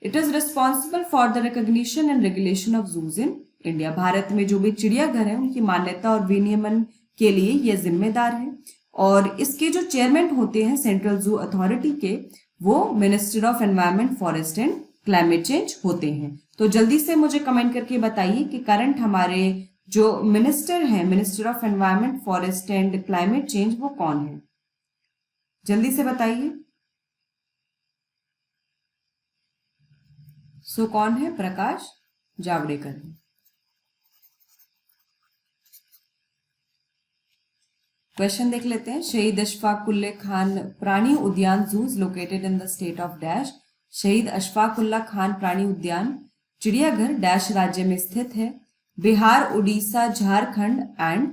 It is responsible for the recognition and regulation of zoos in India. भारत में जो भी चिड़ियाघर है उनकी मान्यता और विनियमन के लिए यह जिम्मेदार है और इसके जो चेयरमैन होते हैं सेंट्रल जू अथॉरिटी के, वो minister of environment, forest and climate change होते हैं। तो जल्दी से मुझे कमेंट करके बताइए कि करंट हमारे जो मिनिस्टर हैं, minister of environment, forest and climate change, वो कौन है? जल्दी से बताइए। सो कौन है? प्रकाश जावड़ेकर। क्वेश्चन देख लेते हैं। शहीद अशफाकुल्ला खान प्राणी उद्यान zoos located in the state of dash. शहीद अशफाकुल्ला खान प्राणी उद्यान चिड़ियाघर डैश राज्य में स्थित है। बिहार, उड़ीसा, झारखंड एंड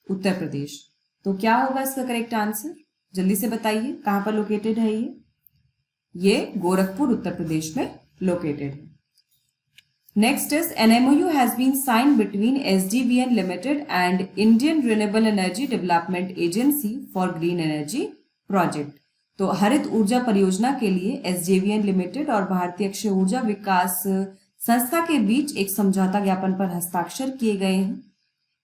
उत्तर प्रदेश। तो क्या होगा इसका करेक्ट आंसर? जल्दी से बताइए, कहां पर लोकेटेड है ये गोरखपुर उत्तर प्रदेश में लोकेटेड है। Next is an MOU has been signed between SJVN Limited and Indian Renewable Energy Development Agency for Green Energy Project। तो हरित ऊर्जा परियोजना के लिए SJVN Limited और भारतीय अक्षय ऊर्जा विकास संस्था के बीच एक समझौता ज्ञापन पर हस्ताक्षर किए गए हैं।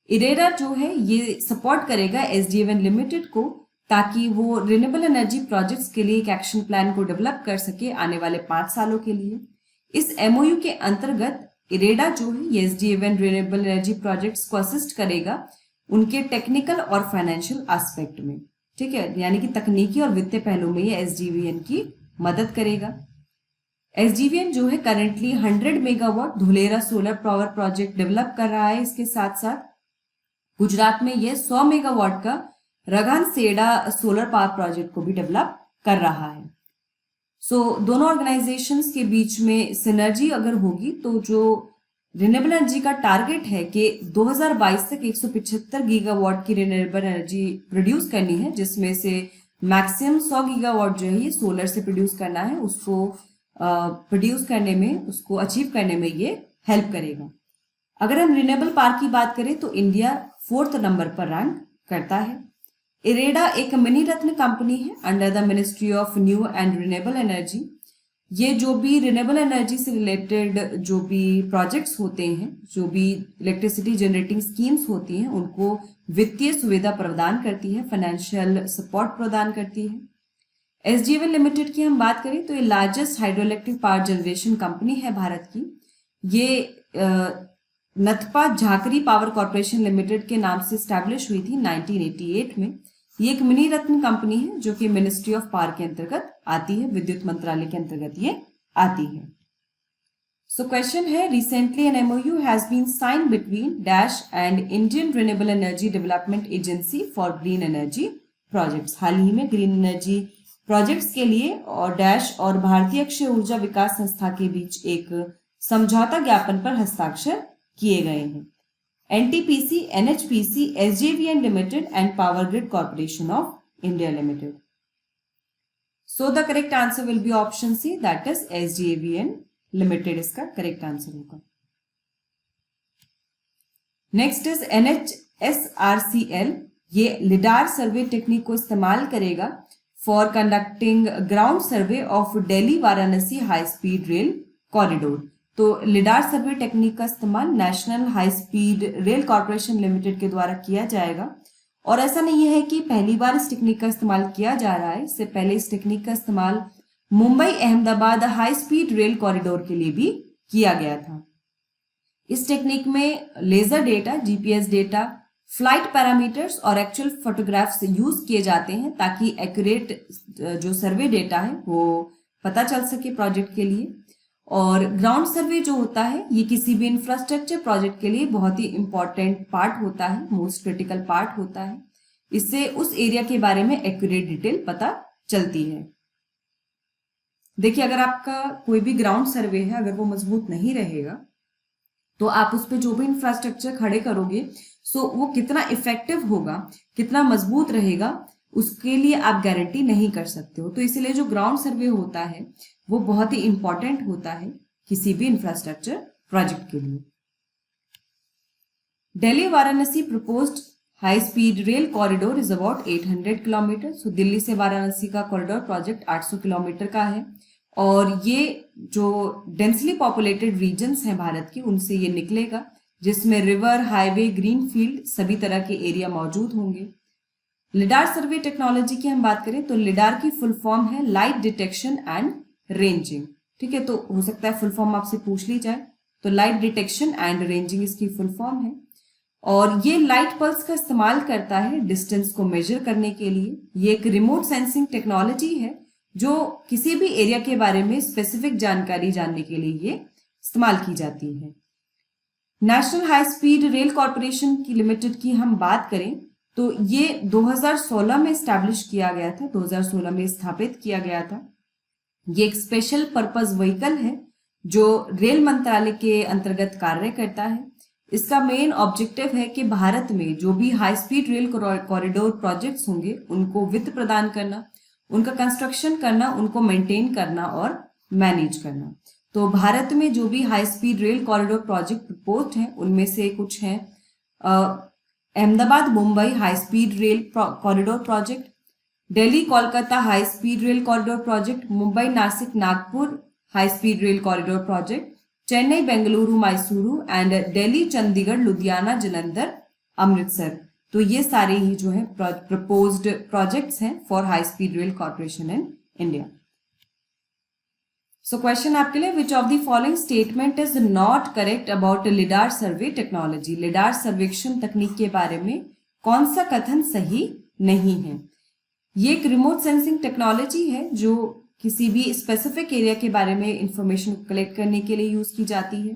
इरेडा जो है ये सपोर्ट करेगा SJVN Limited को ताकि वो रिन्यूएबल एनर्जी प्रोजेक्ट्स के लिए एक एक्शन प्लान को डेवलप कर सके आने वाले 5 सालों के लिए। इस एमओयू के अंतर्गत इरेडा जो है ये SJVN रिन्यूएबल एनर्जी प्रोजेक्ट्स को असिस्ट करेगा उनके टेक्निकल और फाइनेंशियल एस्पेक्ट में, ठीक है, यानी कि तकनीकी और वित्तीय पहलू में ये SJVN की मदद करेगा। SJVN जो है currently 100 megawatt Dholera solar power project develop कर रहा है। इसके साथ साथ गुजरात में यह 100 मेगावाट का रगानसेड़ा सोलर पावर प्रोजेक्ट को भी डेवलप कर रहा है। दोनों ऑर्गेनाइजेशंस के बीच में सिनर्जी अगर होगी तो जो रिन्यूएबल एनर्जी का टारगेट है कि 2022 तक 175 गीगावाट की रिन्यूएबल एनर्जी प्रोड्यूस करनी है, जिसमें से मैक्सिमम 100 गीगावाट जो है ये सोलर से प्रोड्यूस करना है, उसको प्रोड्यूस करने में, उसको अचीव करने में ये हेल्प करेगा। अगर हम रिन्यूएबल पावर की बात करें तो इंडिया 4th नंबर पर रैंक करता है। इरेडा एक मिनी रत्न कंपनी है under the ministry of new and renewable energy. ये जो भी रिन्यूएबल एनर्जी से रिलेटेड जो भी प्रोजेक्ट्स होते हैं, जो भी इलेक्ट्रिसिटी जनरेटिंग स्कीम्स होती हैं, उनको वित्तीय सुविधा प्रदान करती है, फाइनेंशियल सपोर्ट प्रदान करती है। SJVN लिमिटेड की हम बात करें तो ये largest hydro electric power generation company है भारत की। ये नथपा झाकरी पावर कॉर्पोरेशन लिमिटेड के नाम से स्टैब्लिश हुई थी 1988 में। ये एक मिनी रत्न कंपनी है जो कि मिनिस्ट्री ऑफ पावर के अंतर्गत आती है, विद्युत मंत्रालय के अंतर्गत ये आती है। सो क्वेश्चन है, recently an MOU has been signed between dash and Indian renewable energy development agency for green energy projects. हाल ही में ग्रीन एनर्जी प्रोजेक्ट्स के लिए और डैश और भारतीय अक्षय ऊर्जा विकास संस्था के बीच एक समझौता ज्ञापन पर हस्ताक्षर किए गए हैं। NTPC, NHPC, SJVN Limited and Power Grid Corporation of India Limited. So the correct answer will be option C, that is SJVN Limited इसका correct answer होगा। Next is NHSRCL। ये लिडार सर्वे टेक्निक को इस्तेमाल करेगा for conducting ground survey of Delhi Varanasi high speed rail corridor. तो lidar सर्वे technique का इस्तेमाल national high speed rail corporation limited के द्वारा किया जाएगा। और ऐसा नहीं है कि पहली बार इस टेक्निक का इस्तेमाल किया जा रहा है, इससे पहले इस टेक्निक का इस्तेमाल Mumbai Ahmedabad high speed rail corridor के लिए भी किया गया था। इस टेक्निक में laser data, GPS data, flight parameters और एक्चुअल फोटोग्राफ्स यूज किए जाते हैं ताकि एक्यूरेट जो सर्वे डेटा है वो पता चल सके प्रोजेक्ट के लिए। और ग्राउंड सर्वे जो होता है ये किसी भी इंफ्रास्ट्रक्चर प्रोजेक्ट के लिए बहुत ही इंपॉर्टेंट पार्ट होता है, मोस्ट क्रिटिकल पार्ट होता है। इससे उस एरिया के बारे में एक्यूरेट डिटेल पता चलती है। देखिए, अगर आपका कोई भी ग्राउंड सर्वे है, अगर वो मजबूत नहीं रहेगा तो आप उस पर जो भी इंफ्रास्ट्रक्चर खड़े करोगे सो वो कितना इफेक्टिव होगा, कितना मजबूत रहेगा, उसके लिए आप गारंटी नहीं कर सकते हो। तो इसलिए जो ग्राउंड सर्वे होता है वो बहुत ही इंपॉर्टेंट होता है किसी भी इंफ्रास्ट्रक्चर प्रोजेक्ट के लिए। Delhi Varanasi proposed high speed rail corridor is about 800 kilometre. So Delhi से वाराणसी का कॉरिडोर प्रोजेक्ट 800 किलोमीटर का है और ये जो डेंसली पॉपुलेटेड रीजन्स हैं भारत के उनसे ये निकलेगा, जिसमें रिवर, हाईवे, ग्रीन फील्ड सभी तरह के एरिया मौजूद होंगे। लिडार सर्वे टेक्नोलॉजी की हम बात करें तो लिडार की फुल फॉर्म है लाइट डिटेक्शन एंड रेंजिंग। ठीक है, तो हो सकता है फुल फॉर्म आपसे पूछ ली जाए, तो लाइट डिटेक्शन एंड रेंजिंग इसकी फुल फॉर्म है। और ये लाइट पल्स का इस्तेमाल करता है डिस्टेंस को मेजर करने के लिए। ये एक रिमोट सेंसिंग टेक्नोलॉजी है जो किसी भी एरिया के बारे में स्पेसिफिक जानकारी जानने के लिए ये इस्तेमाल की जाती है। National high speed rail corporation की लिमिटेड की हम बात करें तो ये 2016 में स्टैब्लिश किया गया था, 2016 में स्थापित किया गया था। ये एक स्पेशल पर्पस व्हीकल है जो रेल मंत्रालय के अंतर्गत कार्य करता है। इसका मेन ऑब्जेक्टिव है कि भारत में जो भी high speed rail corridor projects होंगे उनको वित्त प्रदान करना, उनका कंस्ट्रक्शन करना, उनको मेंटेन करना और मैनेज करना। तो भारत में जो भी high speed rail corridor project proposed हैं उनमें से कुछ हैं Ahmedabad Mumbai high speed rail corridor project, Delhi Kolkata high speed rail corridor project, Mumbai Nashik Nagpur high speed rail corridor project, Chennai Bengaluru Mysuru and Delhi Chandigarh Ludhiana Jalandhar Amritsar. तो ये सारे ही जो है प्रपोज्ड प्रोजेक्ट्स हैं for high speed rail corporation in India. So question आपके लिए, विच of the following statement is not correct about lidar survey technology. Lidar सर्वेक्षण तकनीक के बारे में कौन सा कथन सही नहीं है। ये एक रिमोट सेंसिंग टेक्नोलॉजी है जो किसी भी स्पेसिफिक एरिया के बारे में इंफॉर्मेशन कलेक्ट करने के लिए यूज की जाती है।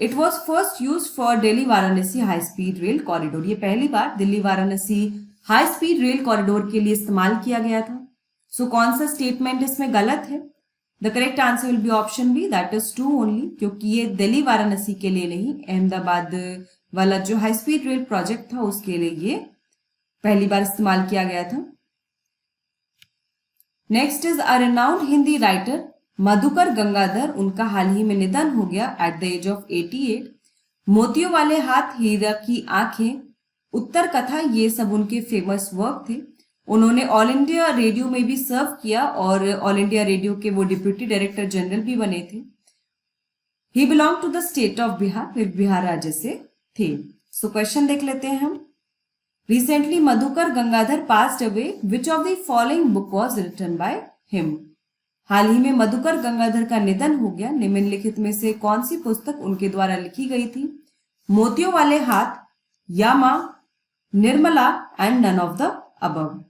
It was first use for Delhi Varanasi high speed rail corridor. ये पहली बार Delhi Varanasi high speed rail corridor के लिए इस्तेमाल किया गया था। सो कौन सा स्टेटमेंट इसमें गलत है? The correct answer will be option B, that is true only, क्योंकि ये दिल्ली वाराणसी के लिए नहीं, अहमदाबाद वाला जो हाई स्पीड रेल प्रोजेक्ट था उसके लिए ये पहली बार इस्तेमाल किया गया था। Next is a renowned Hindi writer Madhukar Gangadhar, उनका हाल ही में निधन हो गया एट द एज ऑफ 88। मोतियों वाले हाथ, हीरा की आंखें, उत्तर कथा, ये सब उनके फेमस वर्क थे। उन्होंने ऑल इंडिया रेडियो में भी सर्व किया और ऑल इंडिया रेडियो के वो डिप्यूटी डायरेक्टर जनरल भी बने थे। He belong to the state of Bihar, फिर बिहार राज्य से थे। सो क्वेश्चन देख लेते हैं हम। Recently Madhukar Gangadhar passed away, which of the following book was written by him. हाल ही में मधुकर गंगाधर का निधन हो गया, निम्नलिखित में से कौन सी पुस्तक उनके द्वारा लिखी गई थी? मोतियों वाले हाथ, Yama, Nirmala and none of the above.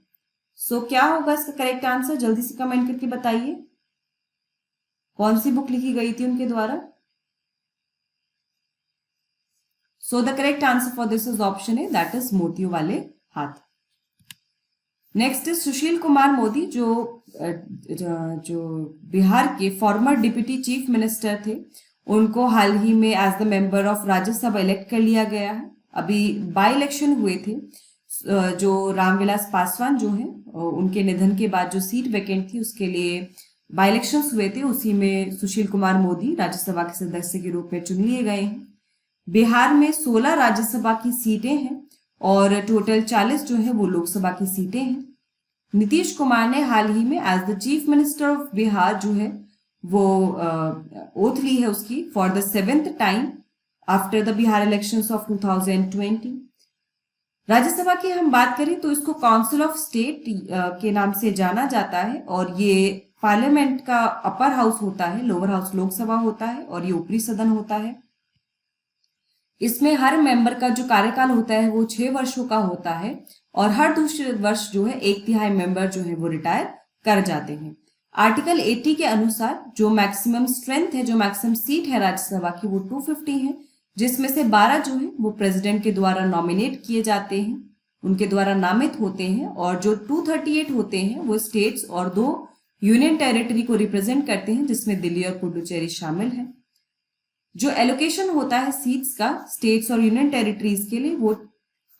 So क्या होगा इसका करेक्ट आंसर? जल्दी से कमेंट करके बताइए कौन सी बुक लिखी गई थी उनके द्वारा। सो the correct answer for this is option A, that is मोतियों वाले हाथ। नेक्स्ट इज सुशील कुमार मोदी, जो बिहार के फॉर्मर डिप्यूटी चीफ मिनिस्टर थे। उनको हाल ही में as the member of Rajya Sabha elect कर लिया गया है। अभी बाई इलेक्शन हुए थे, जो रामविलास पासवान जो हैं उनके निधन के बाद जो सीट वैकेंट थी उसके लिए बाई इलेक्शंस हुए थे, उसी में सुशील कुमार मोदी राज्यसभा के सदस्य के रूप में चुन लिए गए हैं। बिहार में 16 राज्यसभा की सीटें हैं और टोटल 40 जो है वो लोकसभा की सीटें हैं। नीतीश कुमार ने हाल ही में as the chief minister of Bihar जो है वो ओथ ली है उसकी for the 7th time after the Bihar elections of 2020। Rajya Sabha की हम बात करें तो इसको काउंसिल ऑफ स्टेट के नाम से जाना जाता है और ये पार्लियामेंट का अपर हाउस होता है, लोअर हाउस लोकसभा होता है और ये ऊपरी सदन होता है। इसमें हर मेंबर का जो कार्यकाल होता है वो 6 वर्षों का होता है और हर दूसरे वर्ष जो है 1/3 मेंबर जो है वो रिटायर कर जाते हैं। आर्टिकल 80 के अनुसार जो मैक्सिमम स्ट्रेंथ है, जो मैक्सिमम सीट है राज्यसभा की वो 250 है, जिसमें से 12 जो है वो प्रेसिडेंट के द्वारा नॉमिनेट किए जाते हैं, उनके द्वारा नामित होते हैं, और जो 238 होते हैं वो स्टेट्स और 2 यूनियन टेरिटरी को रिप्रेजेंट करते हैं, जिसमें दिल्ली और पुडुचेरी शामिल है। जो एलोकेशन होता है सीट्स का स्टेट्स और यूनियन टेरिटरीज के लिए वो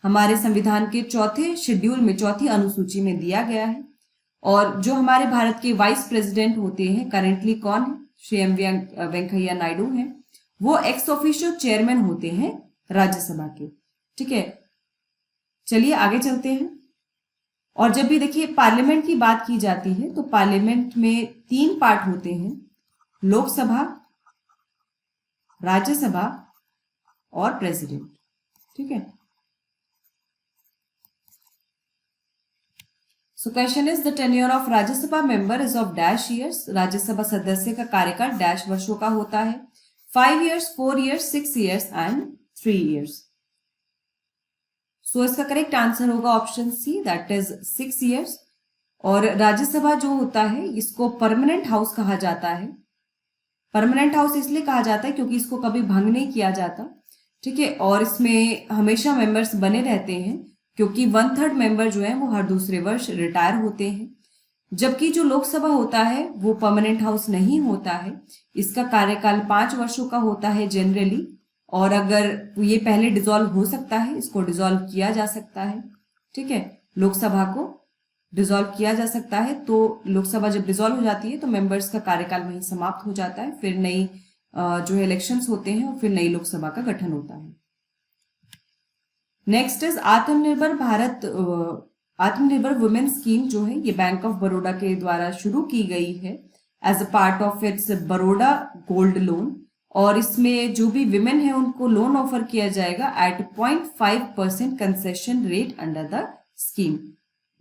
हमारे संविधान के चौथे शेड्यूल में, चौथी अनुसूची में दिया गया है। और जो हमारे भारत के वाइस प्रेसिडेंट होते हैं करेंटली कौन है, श्री एम वेंकैया नायडू हैं, वो एक्स ऑफिशियो चेयरमैन होते हैं राज्यसभा के। ठीक है, चलिए आगे चलते हैं। और जब भी देखिए पार्लियामेंट की बात की जाती है तो पार्लियामेंट में 3 पार्ट होते हैं, लोकसभा, राज्यसभा और प्रेसिडेंट। ठीक है, so question is the tenure of Rajya Sabha member is of dash years. Rajya Sabha सदस्य का कार्यकाल डैश वर्षों का होता है, 5 years, 4 years, 6 years and 3 years। So इसका करेक्ट आंसर होगा option C, that is 6 years। और राज्यसभा जो होता है इसको परमानेंट हाउस कहा जाता है। परमानेंट हाउस इसलिए कहा जाता है क्योंकि इसको कभी भंग नहीं किया जाता। ठीक है, और इसमें हमेशा मेंबर्स बने रहते हैं क्योंकि 1/3 मेंबर जो है वो हर दूसरे वर्ष रिटायर होते हैं। जबकि जो लोकसभा होता है वो परमानेंट हाउस नहीं होता है, इसका कार्यकाल 5 वर्षों का होता है जनरली, और अगर ये पहले डिसॉल्व हो सकता है, इसको डिसॉल्व किया जा सकता है। ठीक है, लोकसभा को डिसॉल्व किया जा सकता है, तो लोकसभा जब डिसॉल्व हो जाती है तो मेंबर्स का कार्यकाल वहीं समाप्त हो जाता है, फिर नई जो इलेक्शंस होते हैं और फिर नई लोकसभा का गठन होता है। नेक्स्ट इज आत्मनिर्भर भारत, आत्मनिर्भर वुमेन स्कीम जो है ये बैंक ऑफ बड़ौदा के द्वारा शुरू की गई है as a part of its Baroda gold loan, और इसमें जो भी विमेन है उनको लोन ऑफर किया जाएगा at 0.5% concession rate under the scheme.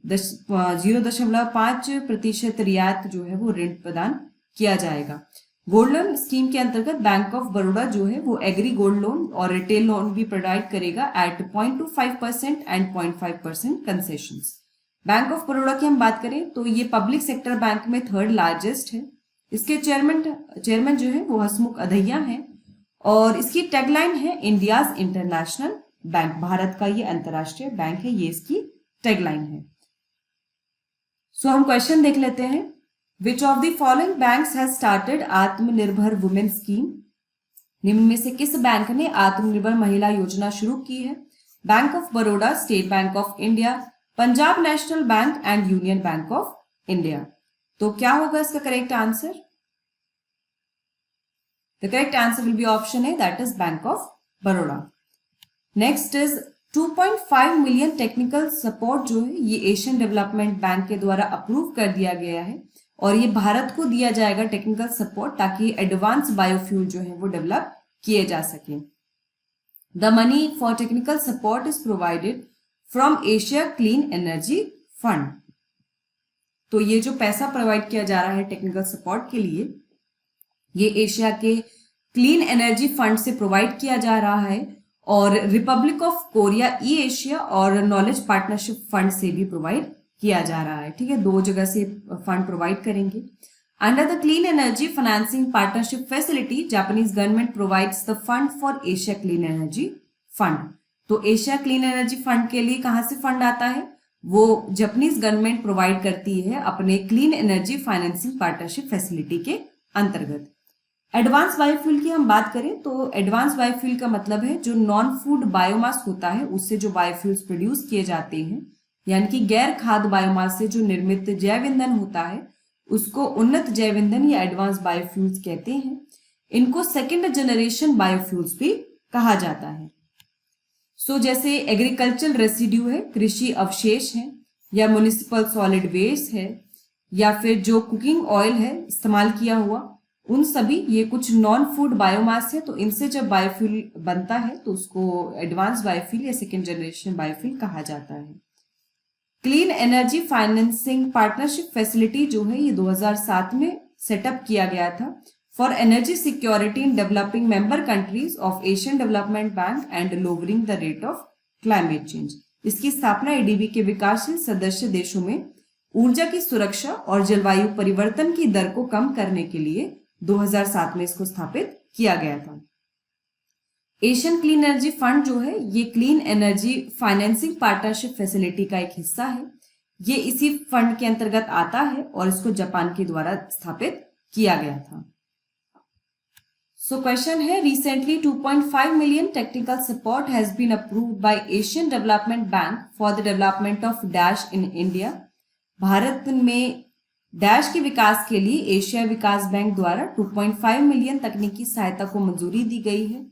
0.5% रियायत जो है वो ऋण प्रदान किया जाएगा। गोल्ड लोन स्कीम के अंतर्गत बैंक ऑफ बड़ौदा जो है वो एग्री गोल्ड लोन और रिटेल लोन भी प्रोवाइड करेगा at 0.25% and 0.5% concessions. Bank of Baroda की हम बात करें तो ये पब्लिक सेक्टर बैंक में 3rd लार्जेस्ट है। इसके चेयरमैन जो है वो हसमुख अधैया है, और इसकी टैगलाइन है इंडियाज इंटरनेशनल बैंक, भारत का ये अंतरराष्ट्रीय बैंक है, ये इसकी टैगलाइन है। सो हम क्वेश्चन देख लेते हैं। Which of the following banks has started आत्मनिर्भर वुमेन स्कीम? निम्न में से किस बैंक ने आत्मनिर्भर महिला योजना शुरू की है? Bank of Baroda, state bank of India, Punjab national bank and union bank of India. तो क्या होगा इसका correct answer? The correct answer will be option A, that is bank of Baroda. Next is 2.5 million technical support जो है ये Asian development bank के द्वारा approve कर दिया गया है, और ये भारत को दिया जाएगा टेक्निकल सपोर्ट ताकि एडवांस बायोफ्यूल जो है वो डेवलप किए जा सके। The money for technical support is provided from Asia clean energy fund. तो ये जो पैसा प्रोवाइड किया जा रहा है टेक्निकल सपोर्ट के लिए, ये एशिया के क्लीन एनर्जी फंड से प्रोवाइड किया जा रहा है, और Republic of Korea, E Asia और नॉलेज पार्टनरशिप फंड से भी प्रोवाइड किया जा रहा है। ठीक है, 2 जगह से फंड प्रोवाइड करेंगे। Under the clean energy financing partnership facility, Japanese government provides the fund for Asia clean energy fund. तो एशिया क्लीन एनर्जी फंड के लिए कहां से फंड आता है? वो जापानीज गवर्नमेंट प्रोवाइड करती है अपने clean energy financing partnership facility के अंतर्गत। एडवांस बायोफ्यूल की हम बात करें तो एडवांस बायोफ्यूल का मतलब है जो नॉन फूड बायोमास होता है उससे जो बायोफ्यूल्स प्रोड्यूस किए जाते हैं, यानी कि गैर खाद्य बायोमास से जो निर्मित जैव ईंधन होता है उसको उन्नत जैव ईंधन या एडवांस बायोफ्यूल्स कहते हैं। इनको सेकेंड जनरेशन बायोफ्यूल्स भी कहा जाता है। सो जैसे एग्रीकल्चरल रेसिड्यू है, कृषि अवशेष है, या म्युनिसिपल सॉलिड वेस्ट है, या फिर जो कुकिंग ऑयल है इस्तेमाल किया हुआ, उन सभी, ये कुछ नॉन फूड बायोमास है, तो इनसे जब बायोफ्यूल बनता है तो उसको एडवांस बायोफ्यूल या सेकेंड जनरेशन बायोफ्यूल कहा जाता है। Clean energy financing partnership facility जो है ये 2007 में सेटअप किया गया था for energy security in developing member countries of Asian development bank and lowering the rate of climate change. इसकी स्थापना एडीबी के विकासशील सदस्य देशों में ऊर्जा की सुरक्षा और जलवायु परिवर्तन की दर को कम करने के लिए 2007 में इसको स्थापित किया गया था। एशियन क्लीन एनर्जी फंड जो है ये clean energy financing partnership facility का एक हिस्सा है। ये इसी फंड के अंतर्गत आता है और इसको जापान के द्वारा स्थापित किया गया था। सो क्वेश्चन है, recently 2.5 million technical support has been approved by Asian development bank for the development of dash in India. भारत में डैश के विकास के लिए एशिया विकास बैंक द्वारा 2.5 मिलियन तकनीकी सहायता को मंजूरी दी गई है।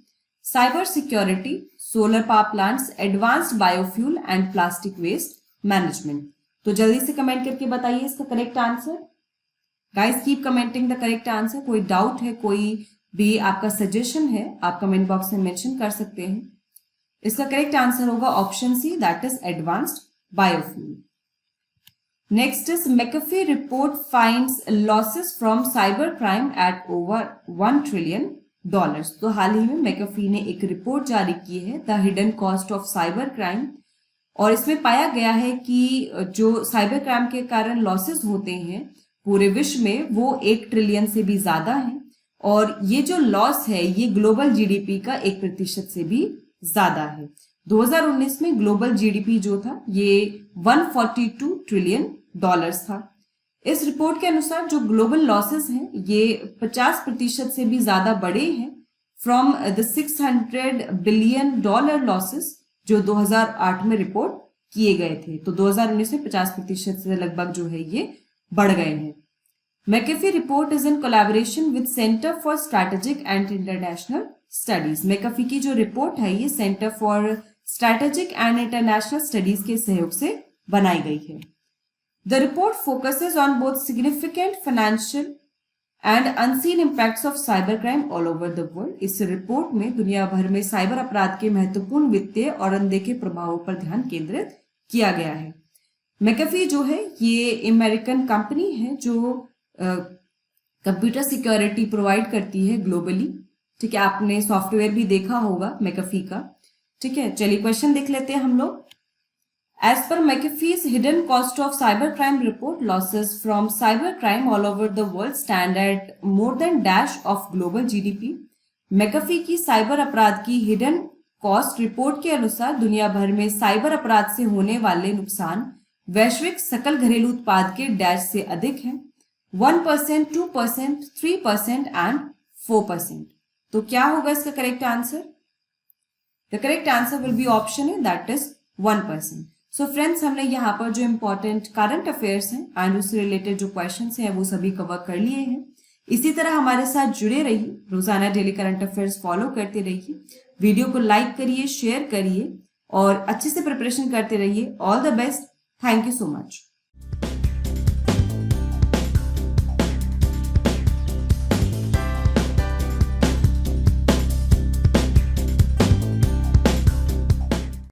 Cyber security, solar power plants, advanced biofuel and plastic waste management. तो जल्दी से कमेंट करके बताइए इसका correct answer. Guys keep commenting the correct answer. कोई डाउट है, कोई भी आपका सजेशन है, आप कमेंट बॉक्स में मेंशन कर सकते हैं। इसका करेक्ट आंसर होगा option C, that is advanced biofuel. Next is McAfee report finds losses from cyber crime at over $1 trillion. तो हाल ही में मैकेफी ने एक रिपोर्ट जारी की है, the hidden cost of cyber crime, और इसमें पाया गया है कि जो साइबर क्राइम के कारण लॉसेस होते हैं पूरे विश्व में वो 1 ट्रिलियन से भी ज्यादा है, और ये जो लॉस है ये ग्लोबल जीडीपी का 1% से भी ज्यादा है। 2019 में ग्लोबल जीडीपी जो था ये $142 ट्रिलियन था। इस रिपोर्ट के अनुसार जो ग्लोबल लॉसेस हैं ये 50% से भी ज्यादा बढ़े हैं फ्रॉम द $600 बिलियन लॉसेस जो 2008 में रिपोर्ट किए गए थे। तो 2019 में 50% से लगभग जो है ये बढ़ गए हैं। McAfee report is in collaboration with centre for strategic and international studies. McAfee की जो रिपोर्ट है ये centre for strategic and international studies के सहयोग से बनाई गई है। The report focuses on both significant financial and unseen impacts of cybercrime all over the world. इस रिपोर्ट में दुनिया भर में साइबर अपराध के महत्वपूर्ण वित्तीय और अनदेखे प्रभावों पर ध्यान केंद्रित किया गया है। मैकेफी जो है ये अमेरिकन कंपनी है जो कंप्यूटर सिक्योरिटी प्रोवाइड करती है ग्लोबली। ठीक है, आपने सॉफ्टवेयर भी देखा होगा मैकेफी का। ठीक है, चलिए क्वेश्चन देख लेते हैं हम लोग। As per McAfee's hidden cost of cybercrime report, losses from cybercrime all over the world stand at more than dash of global GDP. McAfee की साइबर अपराध की हिडन कॉस्ट रिपोर्ट के अनुसार दुनिया भर में साइबर अपराध से होने वाले नुकसान वैश्विक सकल घरेलू उत्पाद के डैश से अधिक है, 1%, 2%, 3% एंड 4%। तो क्या होगा इसका correct answer? The correct answer will be option है, दैट इज 1%। सो फ्रेंड्स, हमने यहाँ पर जो इम्पोर्टेंट करंट अफेयर्स हैं एंड उससे रिलेटेड जो क्वेश्चंस हैं वो सभी कवर कर लिए हैं। इसी तरह हमारे साथ जुड़े रहिए, रोजाना डेली करंट अफेयर्स फॉलो करते रहिए, वीडियो को लाइक करिए, शेयर करिए और अच्छे से प्रिपरेशन करते रहिए। All the best, thank you so much.